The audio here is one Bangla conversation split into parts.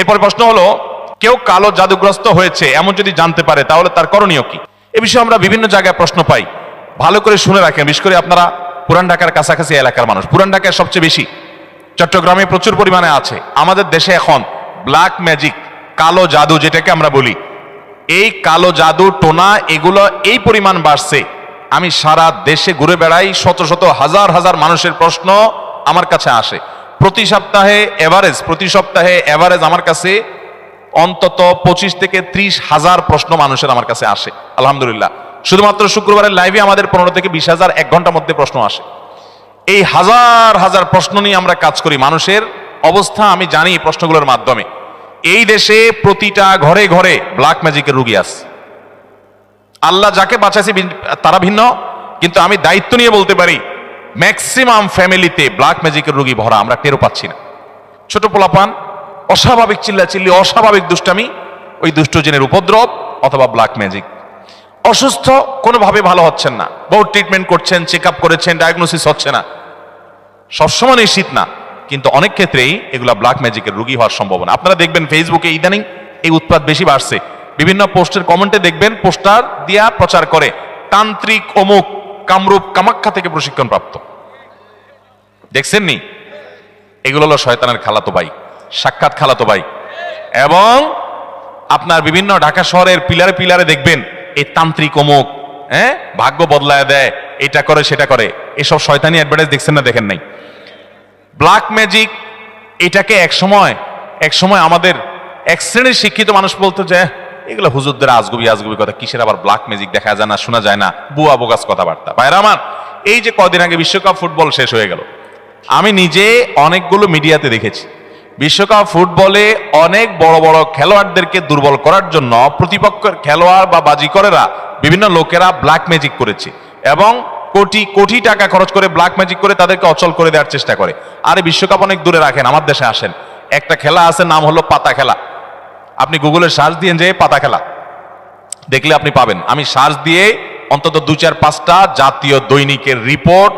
এরপর প্রশ্ন হলো, কেউ কালো জাদুগ্রস্ত হয়েছে এমন যদি জানতে পারে তাহলে তার করণীয় কি? এ বিষয়ে আমরা বিভিন্ন জায়গায় প্রশ্ন পাই, ভালো করে শুনে রাখেন। বিশেষ করে আপনারা পুরান ঢাকার কাছাকাছি এলাকার মানুষ, পুরান ঢাকায় সবচেয়ে বেশি, চট্টগ্রামে প্রচুর পরিমাণে আছে। আমাদের দেশে এখন ব্ল্যাক ম্যাজিক, কালো জাদু যেটাকে আমরা বলি, এই কালো জাদু টোনা এগুলো এই পরিমাণ বাড়ছে। আমি সারা দেশে ঘুরে বেড়াই, শত শত হাজার হাজার মানুষের প্রশ্ন আমার কাছে আসে। প্রতি সপ্তাহে এভারেজ আমার কাছে অন্তত 25 থেকে 30 হাজার প্রশ্ন মানুষের আমার কাছে আসে। আলহামদুলিল্লাহ, শুধুমাত্র শুক্রবারের লাইভে আমাদের 15 থেকে 20 হাজার 1 ঘন্টার মধ্যে প্রশ্ন আসে। এই হাজার হাজার প্রশ্ন নিয়ে আমরা কাজ করি। মানুষের অবস্থা আমি জানি এই প্রশ্নগুলোর মাধ্যমে। এই দেশে প্রতিটা ঘরে ঘরে ব্ল্যাক ম্যাজিকের রোগী আছে। আল্লাহ যাকে বাঁচাইছে তারা ভিন্ন, কিন্তু আমি দায়িত্ব নিয়ে বলতে পারি ম্যাক্সিমাম ফ্যামিলিতে ব্ল্যাক ম্যাজিকের রোগী ভরা, আমরা টেরও পাচ্ছি না। ছোট পোলাপান অস্বাভাবিক চিল্লাচিল্লি, অস্বাভাবিক দুষ্টামি, ওই দুষ্টজনের উপদ্রব অথবা ব্ল্যাক ম্যাজিক। অসুস্থ, কোনোভাবে ভালো হচ্ছেন না, বহু ট্রিটমেন্ট করছেন, চেক আপ করেছেন, ডায়াগনোসিস হচ্ছে না। সবসময় নিশ্চিত না, কিন্তু অনেক ক্ষেত্রেই এগুলা ব্ল্যাক ম্যাজিকের রোগী হওয়ার সম্ভাবনা। আপনারা দেখবেন ফেসবুকে ইদানিং এই উৎপাত বেশি বাড়ছে। বিভিন্ন পোস্টের কমেন্টে দেখবেন পোস্টার দিয়া প্রচার করে তান্ত্রিক অমুক কামরূপ কামাখ্যা থেকে প্রশিক্ষণ প্রাপ্ত। দেখছেন নি? এগুলো হলো শয়তানের খালাতো ভাই, সাক্ষাৎ খালাতো ভাই। এবং আপনার বিভিন্ন ঢাকা শহরের পিলারে পিলারে দেখবেন এই তান্ত্রিক অমুক, ভাগ্য বদলায় দেয়, এটা করে সেটা করে, এসব শয়তানি অ্যাডভার্টাইজ দেখছেন না? দেখেন নাই? ব্ল্যাক ম্যাজিক এটাকে এক সময় আমাদের এক শ্রেণীর শিক্ষিত মানুষ বলতো যে এগুলো হুজুরদের আজগুবি কথা, কিসের আবার ব্ল্যাক ম্যাজিক, দেখা যায় না, শোনা যায় না, বুয়া বোগাস কথাবার্তা। ভাইরা আমার, এই যে কদিন আগে বিশ্বকাপ ফুটবল শেষ হয়ে গেল, আমি নিজে অনেকগুলো মিডিয়াতে দেখেছি বিশ্বকাপ ফুটবলে অনেক বড় বড় খেলোয়াড়দেরকে দুর্বল করার জন্য প্রতিপক্ষের খেলোয়াড় বা বাজিকরেরা, বিভিন্ন লোকেরা ব্ল্যাক ম্যাজিক করেছে এবং কোটি কোটি টাকা খরচ করে ব্ল্যাক ম্যাজিক করে তাদেরকে অচল করে দেওয়ার চেষ্টা করে। আরে বিশ্বকাপ অনেক দূরে রাখেন, আমার দেশে আসেন, একটা খেলা আছে, নাম হলো পাতা খেলা। আপনি গুগলে সার্চ দিয়ে যে পাতা খেলা দেখলে আপনি পাবেন। আমি সার্চ দিয়ে অন্তত 2-4-5টা জাতীয় দৈনিকের রিপোর্ট,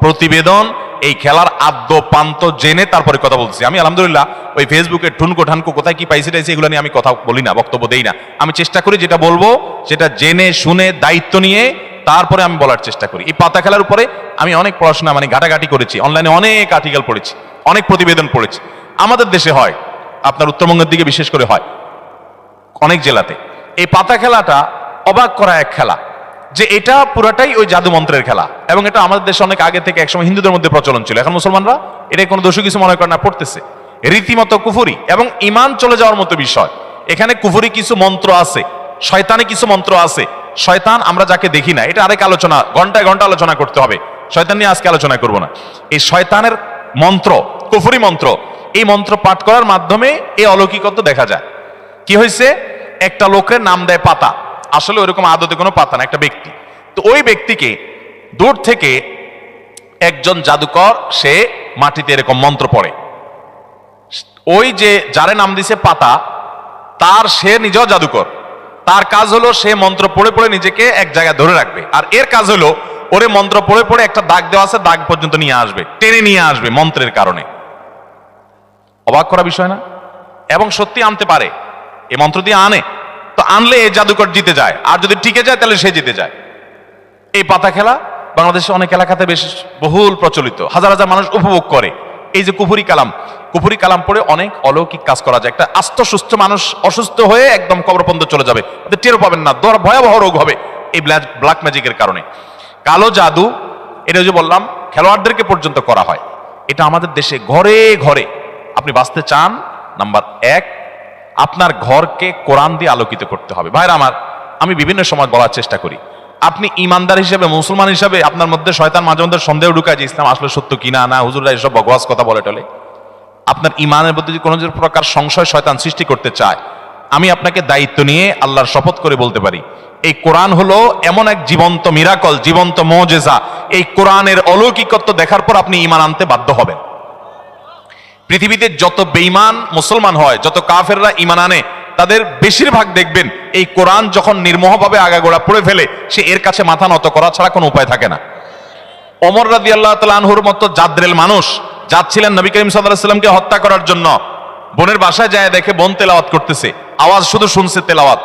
প্রতিবেদন, এই খেলার আদ্য পান্ত জেনে তারপরে কথা বলছি। আমি আলহামদুলিল্লাহ ওই ফেসবুকে ঠুনকো ঠানকো কোথায় কি পাইছি টাইছি এগুলো নিয়ে আমি কথা বলি না, বক্তব্য দেই না। আমি চেষ্টা করি যেটা বলবো সেটা জেনে শুনে দায়িত্ব নিয়ে তারপরে আমি বলার চেষ্টা করি। এই পাতা খেলার উপরে আমি অনেক পড়াশোনা ঘাটাঘাটি করেছি, অনলাইনে অনেক আর্টিকেল পড়েছি, অনেক প্রতিবেদন পড়েছি। আমাদের দেশে হয়, আপনার উত্তরবঙ্গের দিকে বিশেষ করে হয় অনেক জেলাতে। এই পাতা খেলাটা অবাক করা এক খেলা, যে এটা পুরাটাই ওই জাদু মন্ত্রের খেলা। এবং এটা আমাদের দেশে অনেক আগে থেকে একসময় হিন্দুদের মধ্যে প্রচলন ছিল, এখন মুসলমানরা এটা কোনো দোষী কিছু মনে করে না, পড়তেছে। রীতিমতো কুফরি এবং ইমান চলে যাওয়ার মতো বিষয়। এখানে কুফরি কিছু মন্ত্র আছে, শয়তানি কিছু মন্ত্র আছে। শয়তান আমরা যাকে দেখি না, এটা আরেক আলোচনা, ঘন্টায় ঘন্টা আলোচনা করতে হবে, শয়তান নিয়ে আজকে আলোচনা করব না। এই শয়তানের মন্ত্র, কুফরি মন্ত্র, এই মন্ত্র পাঠ করার মাধ্যমে এই অলৌকিকত্ব দেখা যায়। কি হয়েছে, একটা লোকের নাম দেয় পাতা, আসলে ওইরকম আদতে কোনো পাতা না, একটা ব্যক্তি। তো ওই ব্যক্তিকে দূর থেকে একজন জাদুকর সে মাটিতে এরকম মন্ত্র পড়ে, ওই যে যারে নাম দিছে পাতা তার সে নিজেও জাদুকর, তার কাজ হলো সে মন্ত্র পড়ে পড়ে নিজেকে এক জায়গায় ধরে রাখবে। আর এর কাজ হলো ওরে মন্ত্র পড়ে পড়ে একটা দাগ দেওয়া আছে, দাগ পর্যন্ত নিয়ে আসবে, টেনে নিয়ে আসবে মন্ত্রের কারণে। অবাক করা বিষয় না? এবং সত্যি আনতে পারে, এই মন্ত্র দিয়ে আনে, তো আনলে এই জাদুকর জিতে যায়, আর যদি টিকে যায় তাহলে সে জিতে যায়। এই পাতা খেলা বাংলাদেশে অনেক এলাকাতে বেশ বহুল প্রচলিত, হাজার হাজার মানুষ উপভোগ করে। এই যে কুফরি কালাম পড়ে অনেক অলৌকিক কাজ করা যায়। একটা আস্ত সুস্থ মানুষ অসুস্থ হয়ে একদম কবরপর্যন্ত চলে যাবে, টেরও পাবেন না, ভয়াবহ রোগ হবে এই ব্ল্যাক ম্যাজিকের কারণে। কালো জাদু, এটা যে বললাম খেলোয়াড়দেরকে পর্যন্ত করা হয়। এটা আমাদের দেশে ঘরে ঘরে। আপনি বাঁচতে চান, নাম্বার 1, আপনার ঘরকে কোরআন দিয়ে আলোকিত করতে হবে। ভাইরা আমার, আমি বিভিন্ন সময় বলার চেষ্টা করি, আপনি ইমানদার হিসেবে, মুসলমান হিসেবে আপনার মধ্যে শয়তান মাঝে মধ্যে সন্দেহ ঢুকায় যে ইসলাম আসলে সত্য কিনা, না হুজুররা এসব বকওয়াস কথা বলে টলে। আপনার ইমানের মধ্যে যদি কোনো প্রকার সংশয় শয়তান সৃষ্টি করতে চায়, আমি আপনাকে দায়িত্ব নিয়ে আল্লাহর শপথ করে বলতে পারি, এই কোরআন হলো এমন এক জীবন্ত মিরাকল, জীবন্ত মুজিজা। এই কোরআনের অলৌকিকত্ব দেখার পর আপনি ইমান আনতে বাধ্য হবেন। পৃথিবীতে যত বেঈমান মুসলমান হয়, যত কাফেররা ইমান আনে, তাদের বেশিরভাগ দেখবেন এই কোরআন যখন নির্মোহভাবে আগাগোড়া পড়ে ফেলে, সে এর কাছে মাথা নত করা ছাড়া কোনো উপায় থাকে না। ওমর রাদিয়াল্লাহু তাআলা আনহুর মতো জাদ্রেল মানুষ যাচ্ছিলেন নবী করিম সাল্লাল্লাহু আলাইহি ওয়াসাল্লামকে হত্যা করার জন্য, বোনের বাসায় যায় দেখে বোন তেলাওয়াত করতেছে, আওয়াজ শুধু শুনছে, তেলাওয়াত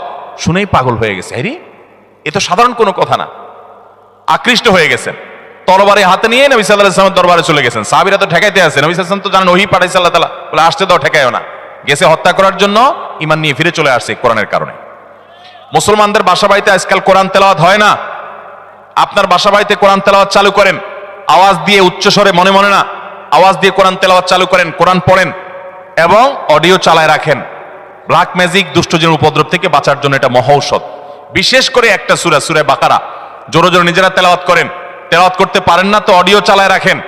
শুনেই পাগল হয়ে গেছে। আরে এ তো সাধারণ কোনো কথা না, আকৃষ্ট হয়ে গেছেন। তরবারি হাতে নিয়ে নবী সাল্লাল্লাহু আলাইহি ওয়াসাল্লামের দরবারে চলে গেছেন। সাহাবীরা তো ঠেকাইতে আছে, নবী সাল্লাল্লাহু আলাইহি ওয়াসাল্লাম তো জানেন ওহী পাঠাইছে আল্লাহ তাআলা, বলে আসতে দাও, ঠেকাইও না। গেছে হত্যা করার জন্য, ঈমান নিয়ে ফিরে চলে আসছে কোরআনের কারণে। মুসলমানদের বাসা বাড়িতে আজকাল কোরআন তেলাওয়াত হয় না। আপনার বাসা বাড়িতে কোরআন তেলাওয়াত চালু করেন, আওয়াজ দিয়ে, উচ্চস্বরে, মনে মনে না, আওয়াজ দিয়ে কোরআন তেলাওয়াত চালু করেন, কোরআন পড়েন এবং অডিও চালায় রাখেন। ব্ল্যাক ম্যাজিক, দুষ্টজিনের উপদ্রব থেকে বাঁচার জন্য এটা মহা ঔষধ। বিশেষ করে একটা সূরা, সূরা বাকারা জোরে জোরে নিজেরা তেলাওয়াত করেন। তেলাওয়াত করতে পারেন না তো অডিও চালায় রাখেন।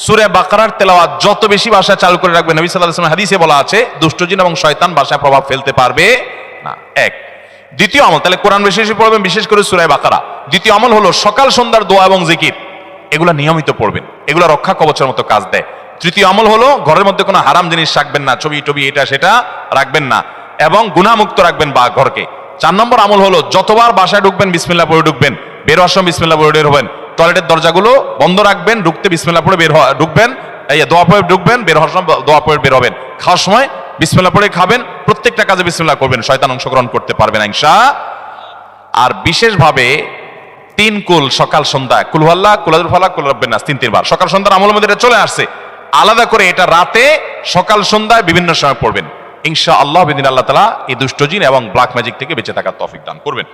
সূরা বাকারার তেলাওয়াত যত বেশি ভাষায় চালু করে রাখবেন, নবী সাল্লাল্লাহু আলাইহি ওয়াসাল্লাম হাদিসে বলা আছে দুষ্টজিন এবং শয়তান ভাষায় প্রভাব ফেলতে পারবে না। এক। দ্বিতীয় আমল, তাহলে কোরআন বেশি বেশি পড়বেন, বিশেষ করে সূরা বাকারা। দ্বিতীয় আমল হলো সকাল সন্ধ্যার দোয়া এবং জিকির, এগুলা নিয়মিত পড়বেন, এগুলা রক্ষা কবচের মতো কাজ দেয়। তৃতীয় আমল হলো ঘরের মধ্যে কোনো হারাম জিনিস রাখবেন না, ছবি টবি এটা সেটা রাখবেন না, এবং গুনাহমুক্ত রাখবেন বা ঘরকে। 4 নম্বর আমল হলো যতবার বাসায় ঢুকবেন বিসমিল্লাহ পড়ে ঢুকবেন, বের হওয়ার সময় বিসমিল্লাহ পড়ে বের হবেন। টয়লেটের দরজাগুলো বন্ধ রাখবেন, ঢুকতে বিসমিল্লাহ পড়ে বের ঢুকবেন, এই দোয়া পড়ে ঢুকবেন, বের হওয়ার সময় দোয়া পড়ে বের হবেন। খাওয়ার সময় বিসমিল্লাহ পড়ে খাবেন, প্রত্যেকটা কাজে বিসমিল্লাহ করবেন, শয়তান অংশগ্রহণ করতে পারবে না ইনশাআল্লাহ। আর বিশেষভাবে 3 কুল সকাল সন্ধ্যা, কুল হুয়াল্লাহ, কুল আযুল ফালাক, কুল রাব্বিন নাস, 3 বার সকাল সন্ধ্যার আমলের মধ্যে এটা চলে আসছে। আলাদা করে এটা রাতে, সকাল সন্ধ্যায় বিভিন্ন সময় পড়বেন ইনশাআল্লাহ। বিদিন আল্লাহ তাআলা এই দুষ্ট জিন এবং ব্ল্যাক ম্যাজিক থেকে বেঁচে থাকার তৌফিক দান করবেন।